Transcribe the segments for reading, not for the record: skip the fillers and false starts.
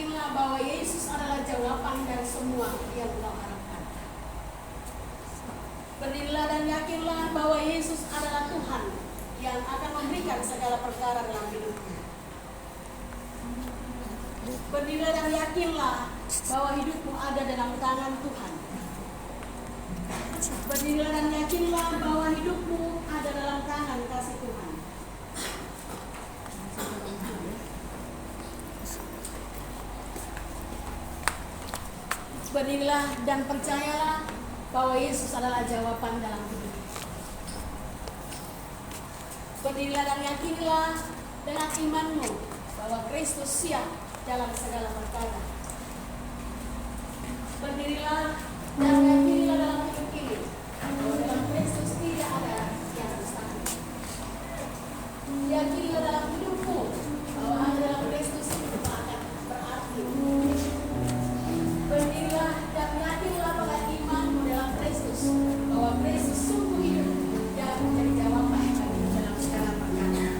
yakinlah bahwa Yesus adalah jawaban dari semua yang kau harapkan. Berdirilah dan yakinlah bahwa Yesus adalah Tuhan yang akan memberikan segala perkara dalam hidupmu. Berdirilah dan yakinlah bahwa hidupmu ada dalam tangan Tuhan. Berdirilah dan yakinlah bahwa hidupmu ada dalam tangan kasih Tuhan. Berdirilah dan percayalah bahwa Yesus adalah jawaban dalam hidup. Berdirilah dan yakinilah dengan imanmu bahwa Kristus siap dalam segala perkara. Berdirilah dan yakinilah dalam hidup ini bahwa dalam Kristus tidak ada yang mustahil. Yakinilah dalam hidupmu bahwa hanya dalam Kristus itu akan berarti. Berdirilah dan yakinlah pada imanmu dalam Kristus bahwa Kristus sungguh hidup dan menjadi jawaban bagi dalam segala perkara.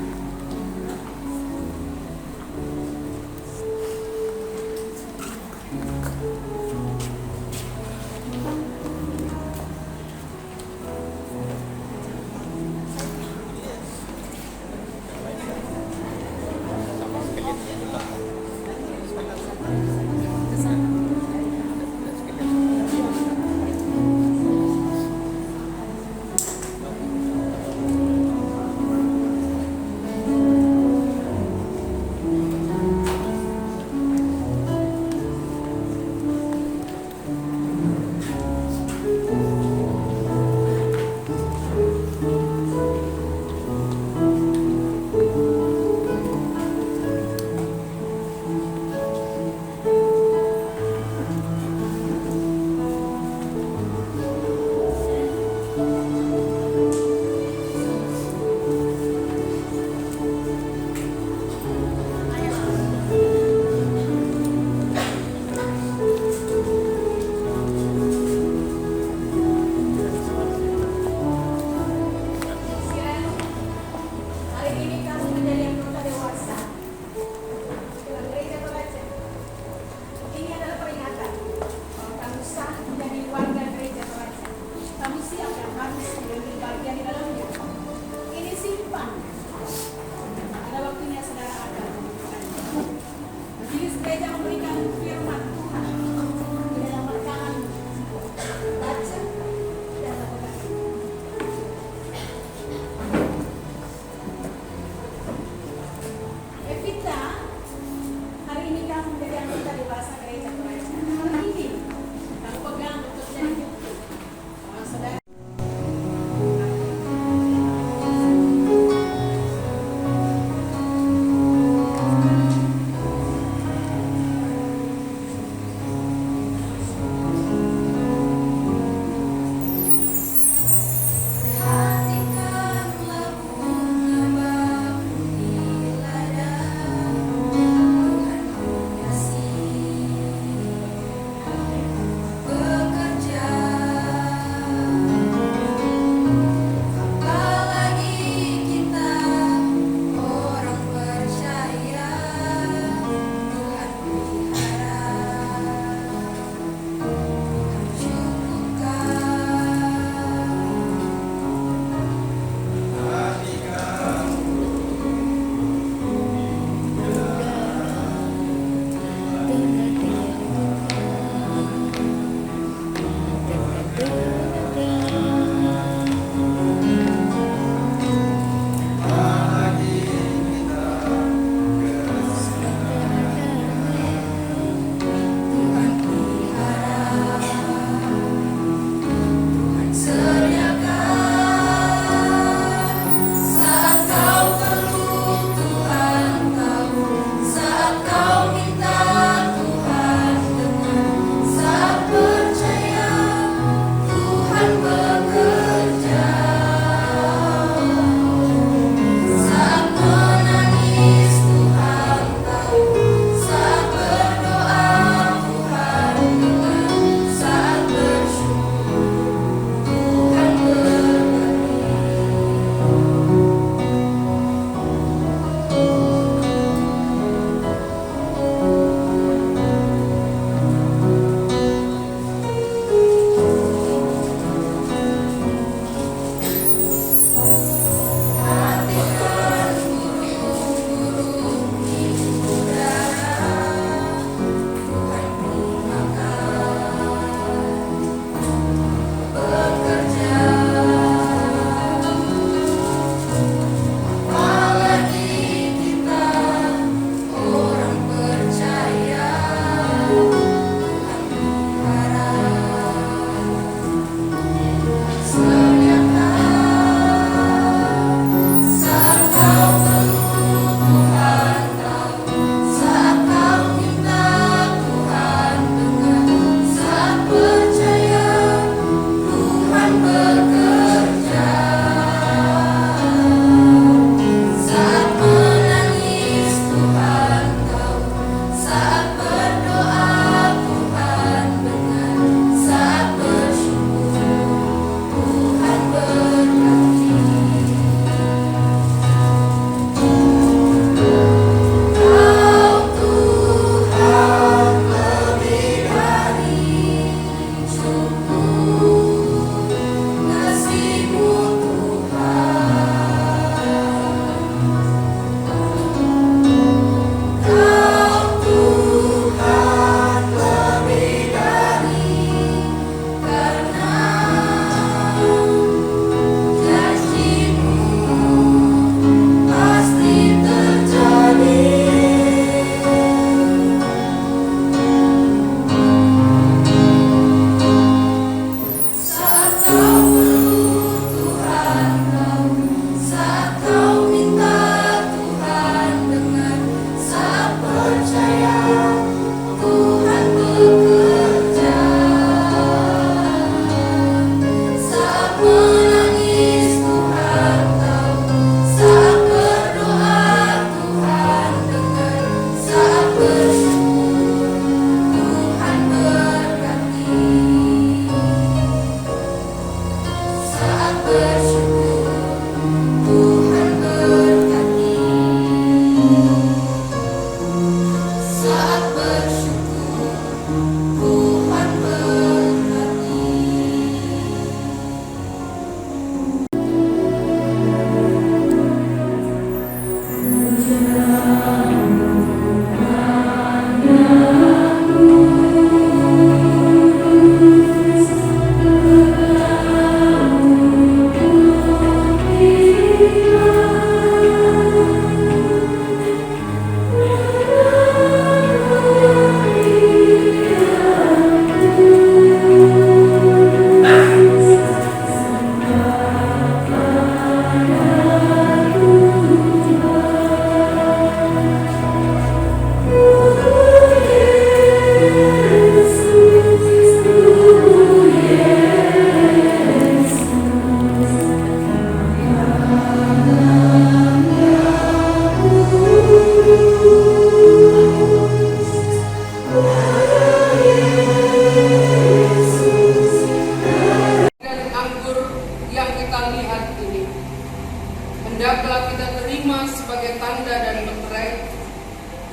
hendaklah kita terima sebagai tanda dan meterai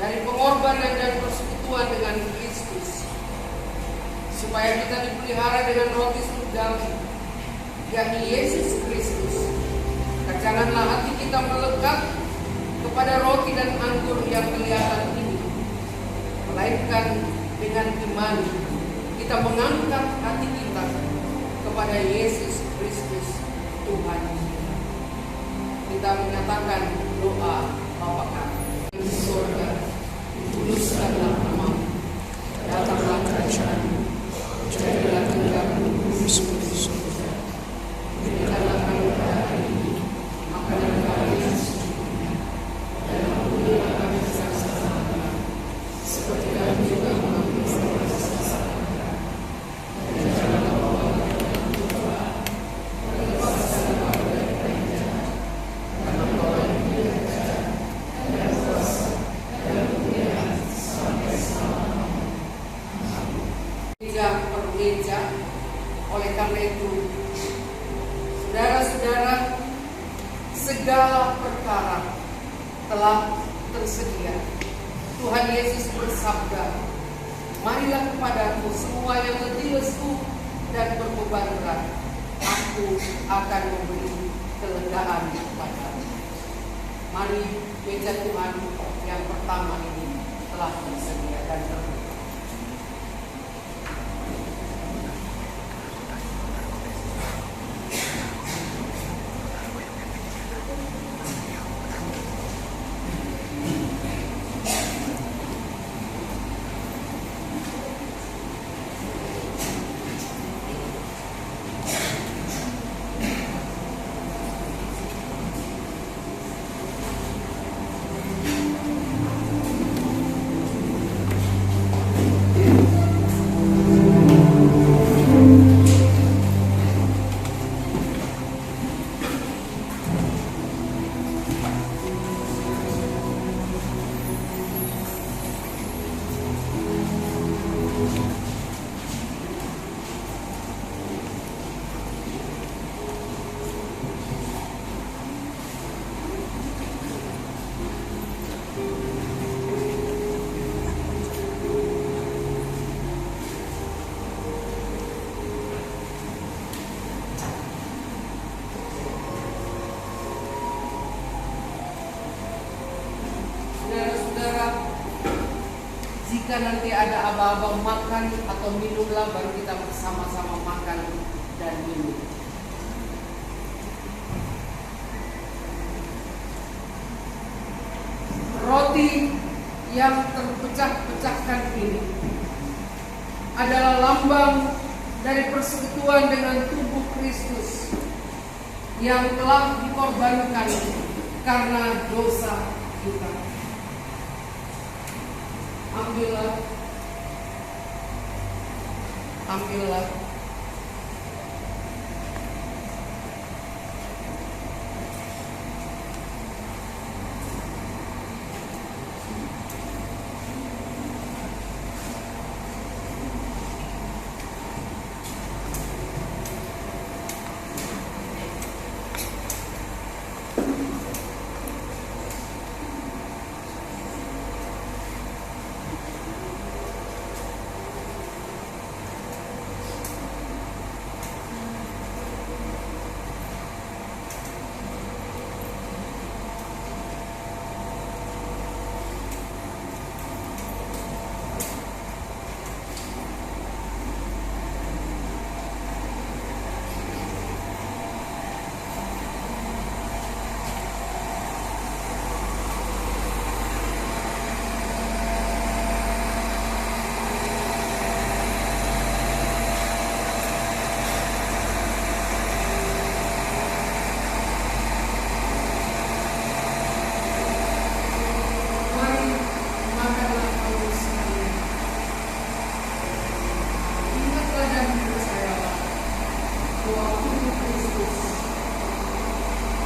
dari pengorbanan dan persekutuan dengan Kristus, supaya kita dipelihara dengan roti surgawi, yakni Yesus Kristus. Janganlah hati kita melekat kepada roti dan anggur yang kelihatan ini, melainkan dengan iman kita mengangkat hati kita kepada Yesus Kristus Tuhan kita. Kita menyatakan doa Bapa Kami di surga, dikuduskanlah namamu, datanglah kerajaanmu, jadilah kehendakmu seperti di surga. Berikanlah kami pada hari ini makanan kami yang secukupnya, dan ampunilah kami kesalahan kami, seperti kami juga mengampuni kesalahan kami. Dan janganlah bawa kami ke dalam pencobaan, dan lepaskanlah kami dari yang jahat, karena Engkau yang punya kerajaan dan kuasa dan kemuliaan sampai selama-lamanya. Tidak bermeja. Oleh karena itu, saudara-saudara, segala perkara telah tersedia. Tuhan Yesus bersabda, marilah kepadaku semua yang letih lesu dan berbeban berat, aku akan memberi kelegaan kepadamu. Mari meja Tuhan yang pertama ini telah tersedia dan terbuka. Jika nanti ada abang-abang makan atau minumlah, baru kita bersama-sama makan dan minum. Roti yang terpecah-pecahkan ini adalah lambang dari persekutuan dengan tubuh Kristus yang telah dikorbankan karena dosa kita. Ambillah.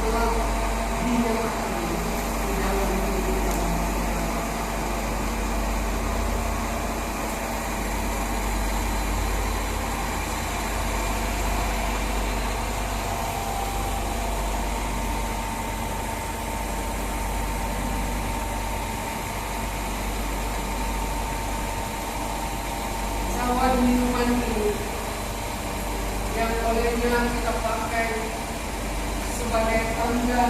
telah dinyatakan di dalam kehidupan. Cawan minuman ini yang olehnya kita pakai sebagai tanda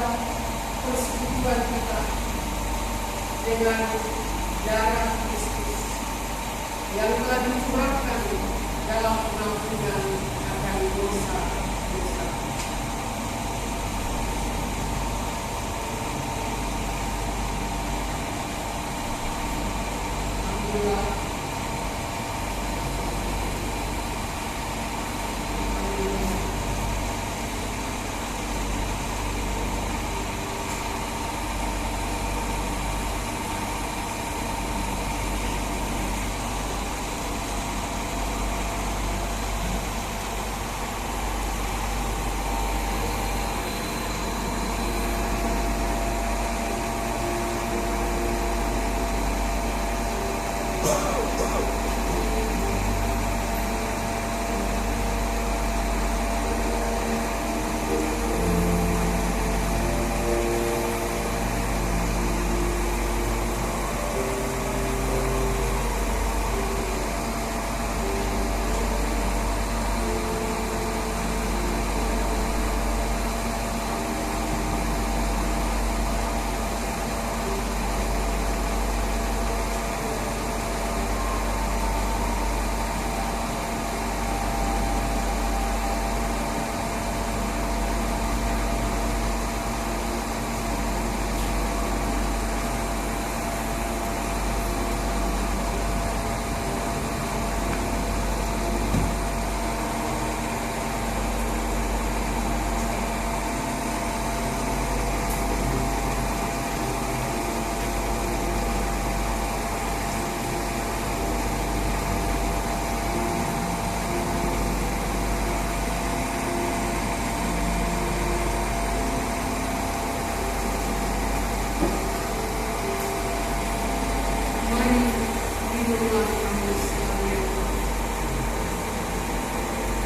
persekutuan kita dengan darah Kristus yang telah dicurahkan dalam pengampunan akan dosa-dosa. Alhamdulillah.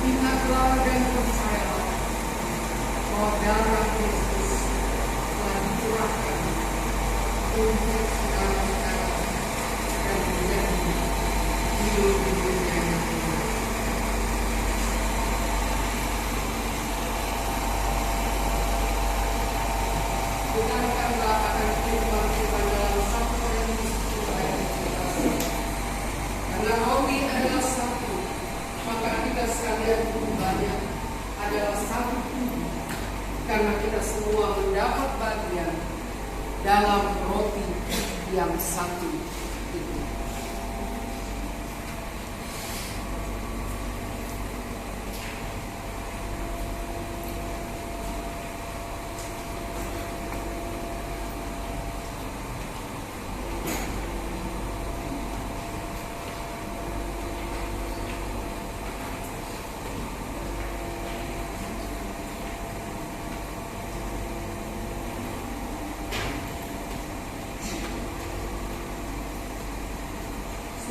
Ingatlah dan percayalah bahwa darah Kristus telah dicurahkan untuk segala perkara dan menjadi hidup di dunia yang baru. Dengarkanlah akan firman Tuhan dalam 1 Korintus 10 ayat 13. Karena roti adalah satu, maka kita sekalian pun banyak adalah satu tubuh, karena kita semua mendapat bagian dalam roti yang satu itu.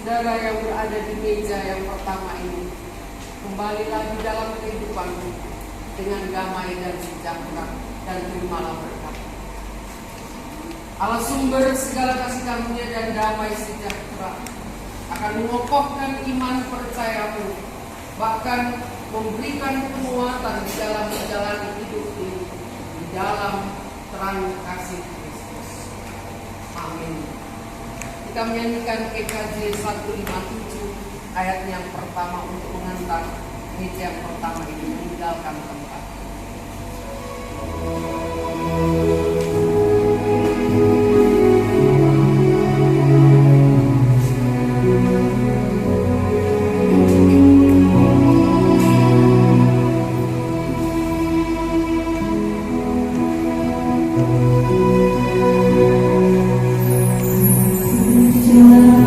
Saudara yang berada di meja yang pertama ini, kembalilah di dalam kehidupanmu dengan damai dan sejahtera, dan terimalah berkat. Allah sumber segala kasih karunia dan damai sejahtera akan mengokohkan iman percayamu, bahkan memberikan penguatan di dalam menjalani hidup ini di dalam terang kasih Kristus. Amin. Kita menyanyikan EKJ 157 ayat yang pertama untuk mengantar meja yang pertama ini meninggalkan tempat. Yeah.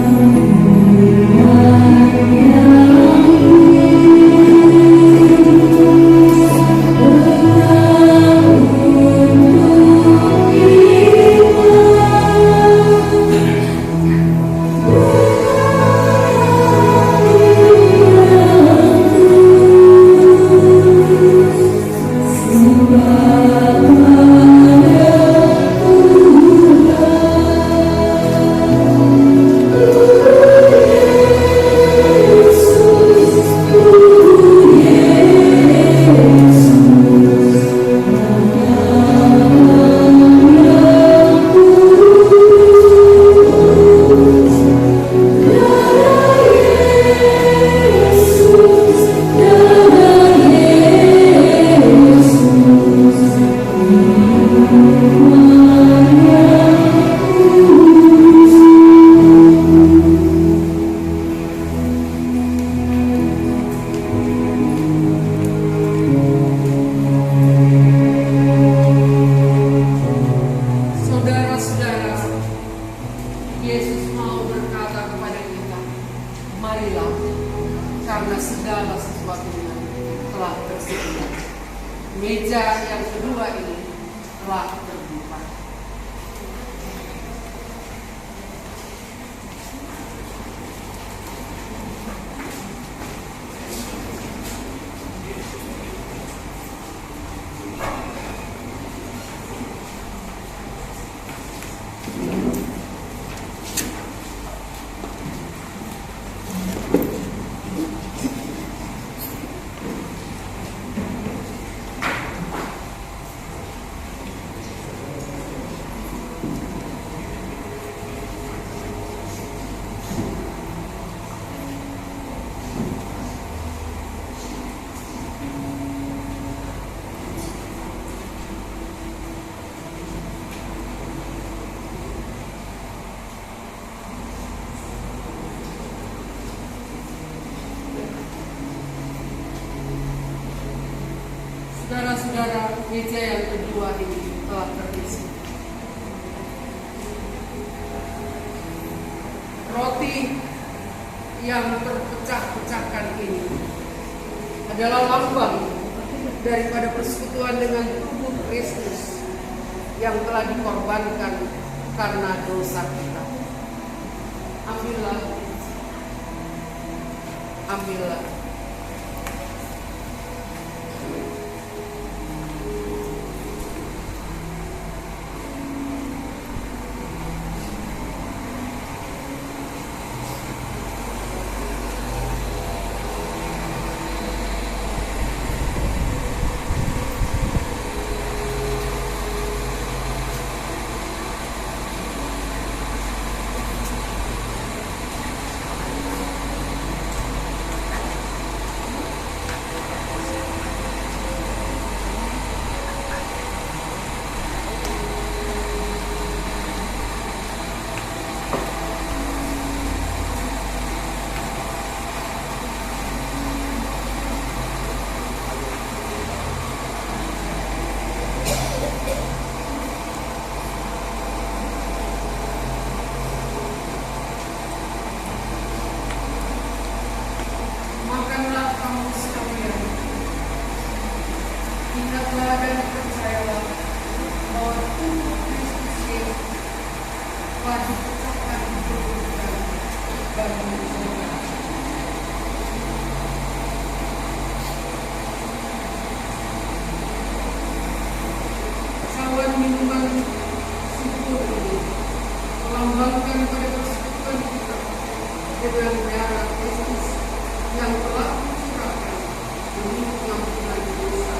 meja yang kedua ini telah terbuka. Saudara-saudara, meja yang kedua ini telah terisi. Roti yang terpecah-pecahkan ini adalah lambang daripada persekutuan dengan tubuh Kristus yang telah dikorbankan karena dosa kita. Ambillah, ambillah. Makanlah kamu sekalian, ingatlah dan percayalah bahwa tubuh Kristus Yesus telah dipecahkan diperlukan bagi saudara. Sawan minuman syukur ini melambangkan pada persekutuan kita dengan darah Kristus yang telah dicurahkan demi pengampunan dosa.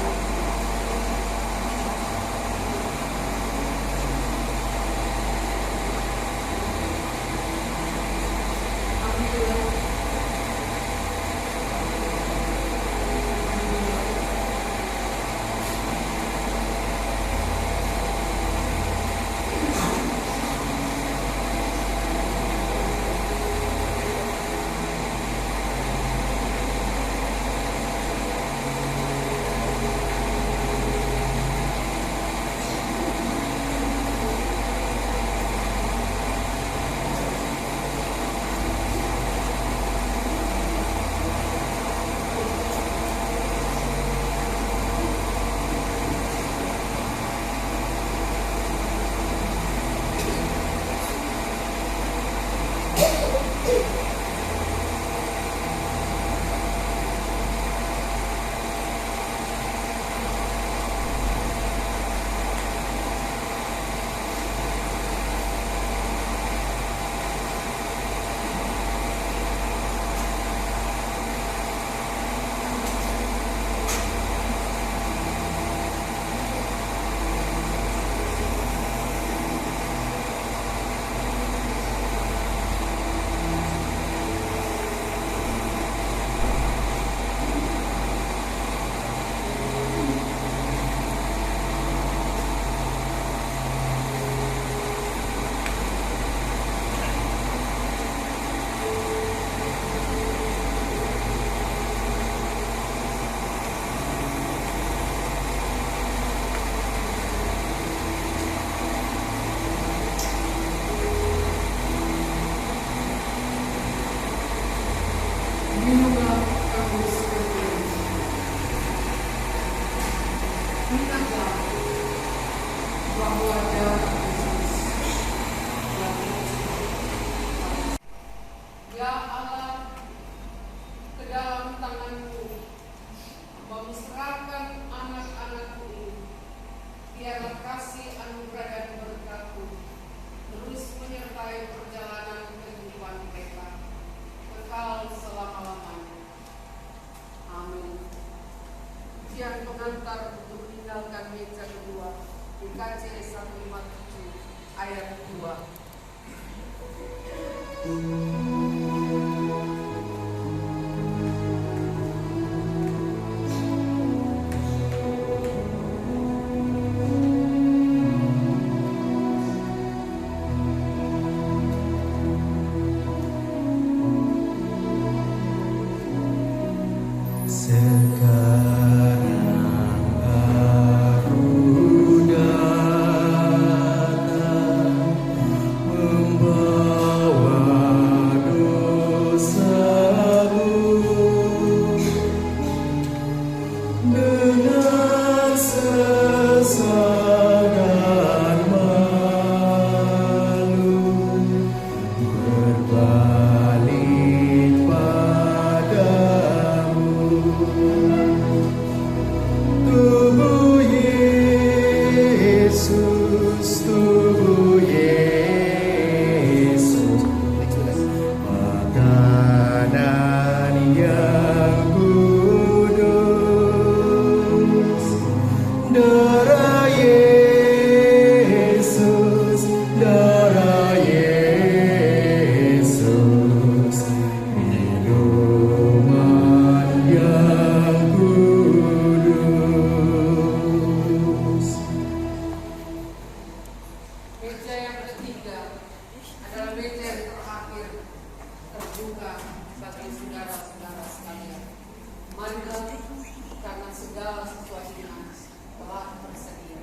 Ambillah, ingatlah bahwa darah Kristus telah dicucurkan. Ya Allah, ke dalam tangan-Mu hamba menyerahkan anak-anak-Mu ini. Biarlah kasih anugerah dan berkat-Mu terus menyertai perjalanan kehidupan mereka kekal selama-lamanya. Amin. Ujian pengantar untuk meninggalkan meja kedua DKJ 157 ayat 2. Meja yang ketiga adalah meja yang terakhir terbuka bagi saudara-saudara sekalian. Marilah karena segala sesuatunya telah tersedia.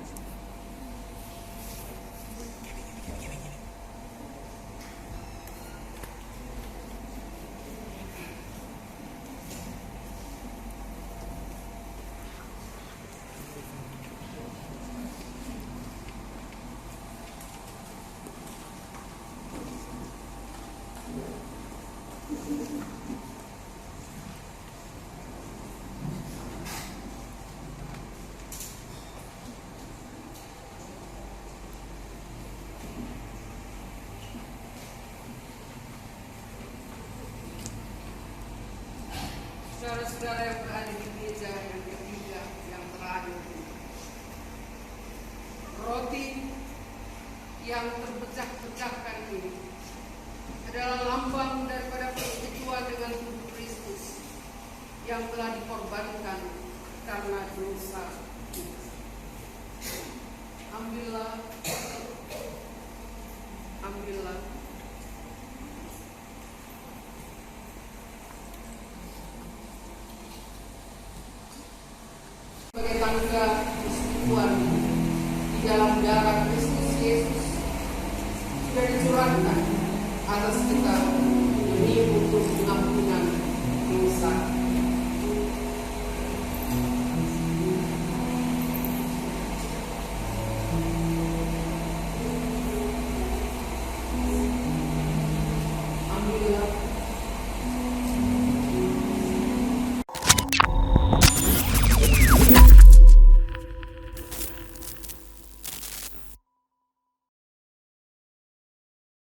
Saudara-saudara yang berada di meja yang ketiga, yang terakhir, roti yang terpecah-pecahkan ini adalah lambang daripada persekutuan dengan tubuh Kristus yang telah dikorbankan karena dosa kita. Ambillah. Sebagai tanda persekutuan di dalam darah Kristus Yesus sudah dicurahkan atas kita